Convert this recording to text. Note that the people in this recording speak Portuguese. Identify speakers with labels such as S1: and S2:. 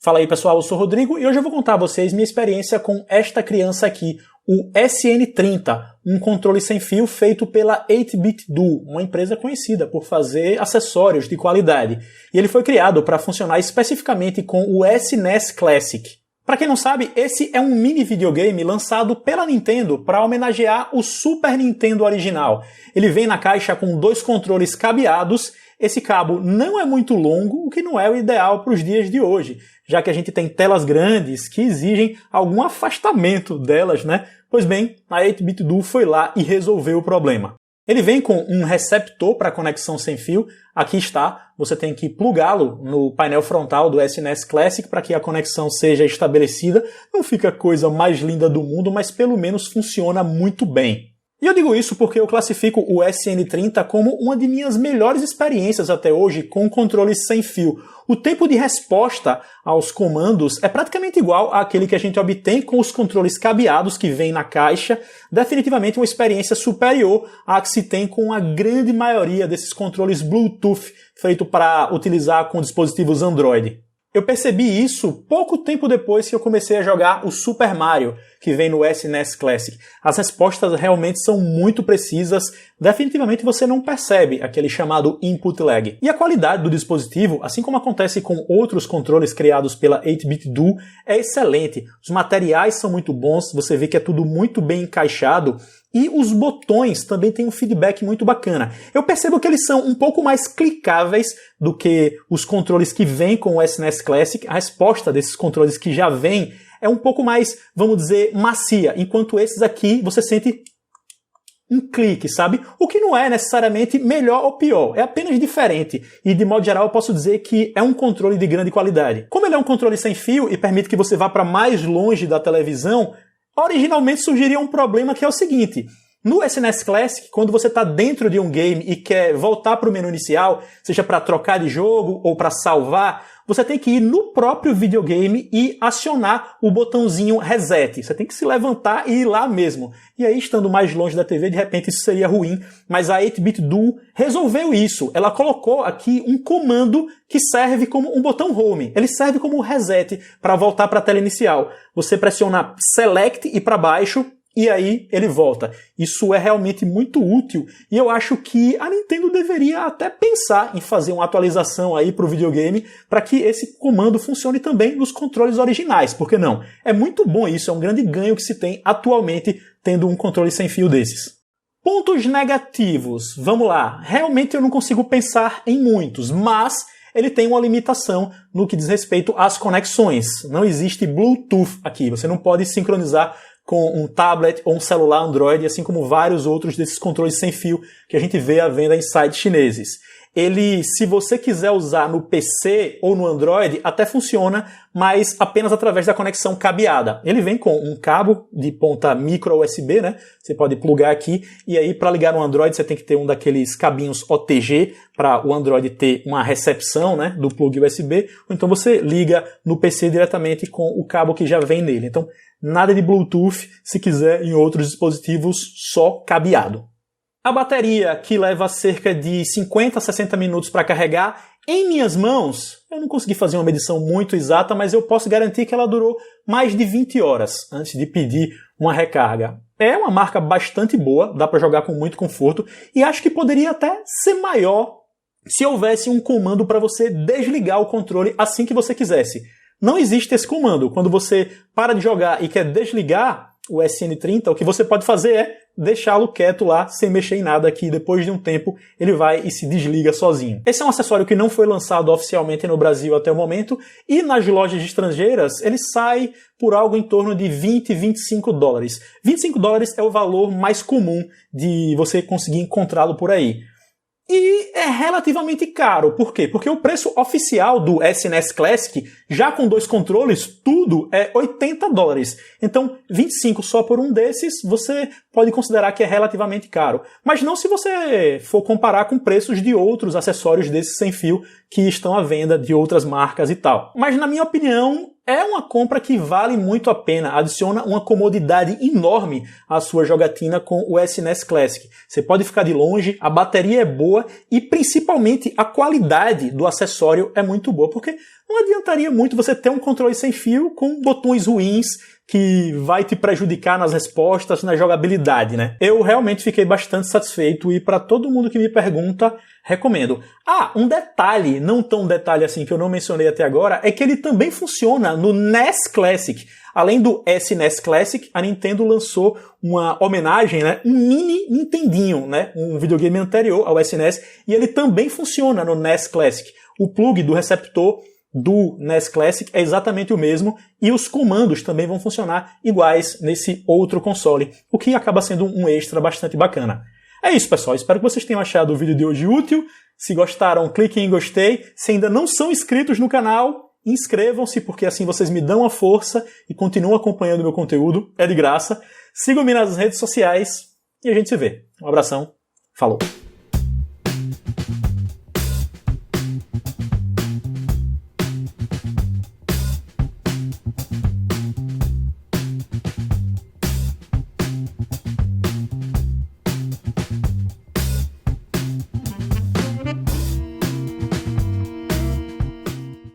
S1: Fala aí pessoal, eu sou o Rodrigo e hoje eu vou contar a vocês minha experiência com esta criança aqui, o SN30, um controle sem fio feito pela 8-Bit Do, uma empresa conhecida por fazer acessórios de qualidade. E ele foi criado para funcionar especificamente com o SNES Classic. Para quem não sabe, esse é um mini videogame lançado pela Nintendo para homenagear o Super Nintendo original. Ele vem na caixa com 2 controles cabeados. Esse cabo não é muito longo, o que não é o ideal para os dias de hoje, já que a gente tem telas grandes que exigem algum afastamento delas, né? Pois bem, a 8-Bit Do foi lá e resolveu o problema. Ele vem com um receptor para conexão sem fio. Aqui está, você tem que plugá-lo no painel frontal do SNES Classic para que a conexão seja estabelecida. Não fica a coisa mais linda do mundo, mas pelo menos funciona muito bem. E eu digo isso porque eu classifico o SN30 como uma de minhas melhores experiências até hoje com controles sem fio. O tempo de resposta aos comandos é praticamente igual àquele que a gente obtém com os controles cabeados que vem na caixa. Definitivamente uma experiência superior à que se tem com a grande maioria desses controles Bluetooth feito para utilizar com dispositivos Android. Eu percebi isso pouco tempo depois que eu comecei a jogar o Super Mario, que vem no SNES Classic. As respostas realmente são muito precisas, definitivamente você não percebe aquele chamado input lag. E a qualidade do dispositivo, assim como acontece com outros controles criados pela 8-Bit Do, é excelente. Os materiais são muito bons, você vê que é tudo muito bem encaixado. E os botões também têm um feedback muito bacana. Eu percebo que eles são um pouco mais clicáveis do que os controles que vêm com o SNES Classic. A resposta desses controles que já vêm é um pouco mais, vamos dizer, macia, enquanto esses aqui você sente um clique, sabe? O que não é necessariamente melhor ou pior, é apenas diferente. E de modo geral eu posso dizer que é um controle de grande qualidade. Como ele é um controle sem fio e permite que você vá para mais longe da televisão, originalmente surgiria um problema que é o seguinte: no SNES Classic, quando você está dentro de um game e quer voltar para o menu inicial, seja para trocar de jogo ou para salvar, você tem que ir no próprio videogame e acionar o botãozinho reset. Você tem que se levantar e ir lá mesmo. E aí, estando mais longe da TV, de repente isso seria ruim, mas a 8-Bit Do resolveu isso. Ela colocou aqui um comando que serve como um botão home. Ele serve como reset para voltar para a tela inicial. Você pressiona select e para baixo, e aí ele volta. Isso é realmente muito útil e eu acho que a Nintendo deveria até pensar em fazer uma atualização aí para o videogame para que esse comando funcione também nos controles originais, por que não? É muito bom isso, é um grande ganho que se tem atualmente tendo um controle sem fio desses. Pontos negativos, vamos lá. Realmente eu não consigo pensar em muitos, mas ele tem uma limitação no que diz respeito às conexões. Não existe Bluetooth aqui, você não pode sincronizar com um tablet ou um celular Android, assim como vários outros desses controles sem fio que a gente vê à venda em sites chineses. Ele, se você quiser usar no PC ou no Android, até funciona, mas apenas através da conexão cabeada. Ele vem com um cabo de ponta micro USB, né? Você pode plugar aqui, e aí para ligar no Android você tem que ter um daqueles cabinhos OTG para o Android ter uma recepção, né, do plug USB, ou então você liga no PC diretamente com o cabo que já vem nele. Então, nada de Bluetooth, se quiser em outros dispositivos, só cabeado. A bateria, que leva cerca de 50 a 60 minutos para carregar, em minhas mãos, eu não consegui fazer uma medição muito exata, mas eu posso garantir que ela durou mais de 20 horas antes de pedir uma recarga. É uma marca bastante boa, dá para jogar com muito conforto, e acho que poderia até ser maior se houvesse um comando para você desligar o controle assim que você quisesse. Não existe esse comando. Quando você para de jogar e quer desligar o SN30, o que você pode fazer é deixá-lo quieto lá, sem mexer em nada, que depois de um tempo ele vai e se desliga sozinho. Esse é um acessório que não foi lançado oficialmente no Brasil até o momento, e nas lojas estrangeiras ele sai por algo em torno de 20, 25 dólares. 25 dólares é o valor mais comum de você conseguir encontrá-lo por aí. E é relativamente caro. Por quê? Porque o preço oficial do SNES Classic, já com 2 controles, tudo é 80 dólares. Então, 25 só por um desses, você pode considerar que é relativamente caro. Mas não se você for comparar com preços de outros acessórios desses sem fio que estão à venda de outras marcas e tal. Mas, na minha opinião, é uma compra que vale muito a pena, adiciona uma comodidade enorme à sua jogatina com o SNES Classic. Você pode ficar de longe, a bateria é boa e principalmente a qualidade do acessório é muito boa, porque não adiantaria muito você ter um controle sem fio com botões ruins que vai te prejudicar nas respostas, na jogabilidade, né? Eu realmente fiquei bastante satisfeito e para todo mundo que me pergunta, recomendo. Um detalhe, não tão detalhe assim que eu não mencionei até agora, é que ele também funciona no NES Classic. Além do SNES Classic, a Nintendo lançou uma homenagem, né? Um mini Nintendinho, né? Um videogame anterior ao SNES, e ele também funciona no NES Classic. O plug do receptor do NES Classic é exatamente o mesmo e os comandos também vão funcionar iguais nesse outro console, o que acaba sendo um extra bastante bacana. É isso, pessoal. Espero que vocês tenham achado o vídeo de hoje útil. Se gostaram, cliquem em gostei. Se ainda não são inscritos no canal, inscrevam-se, porque assim vocês me dão a força e continuam acompanhando o meu conteúdo. É de graça. Sigam-me nas redes sociais e a gente se vê. Um abração. Falou!